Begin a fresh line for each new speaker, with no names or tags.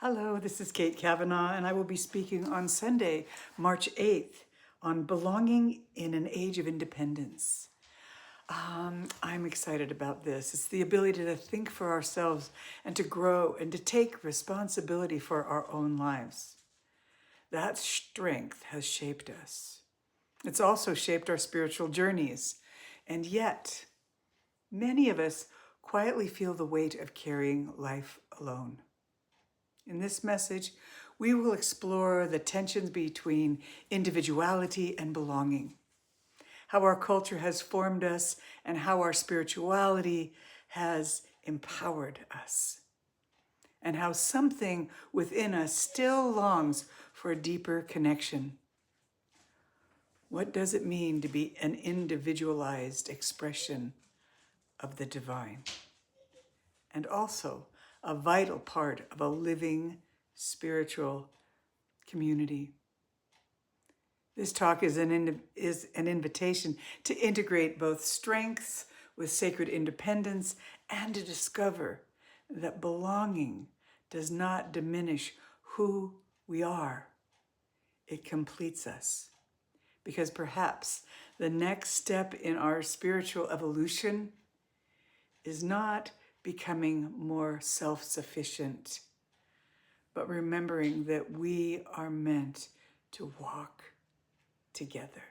Hello, this is Kate Cavanaugh, and I will be speaking on Sunday, March 8th, on belonging in an age of independence. I'm excited about this. It's the ability to think for ourselves and to grow and to take responsibility for our own lives. That strength has shaped us. It's also shaped our spiritual journeys. And yet, many of us quietly feel the weight of carrying life alone. In this message, we will explore the tensions between individuality and belonging, how our culture has formed us, and how our spirituality has empowered us, and how something within us still longs for a deeper connection. What does it mean to be an individualized expression of the divine? And also a vital part of a living spiritual community. This talk is an invitation to integrate both strengths with sacred independence and to discover that belonging does not diminish who we are. It completes us. Because perhaps the next step in our spiritual evolution is not becoming more self-sufficient, but remembering that we are meant to walk together.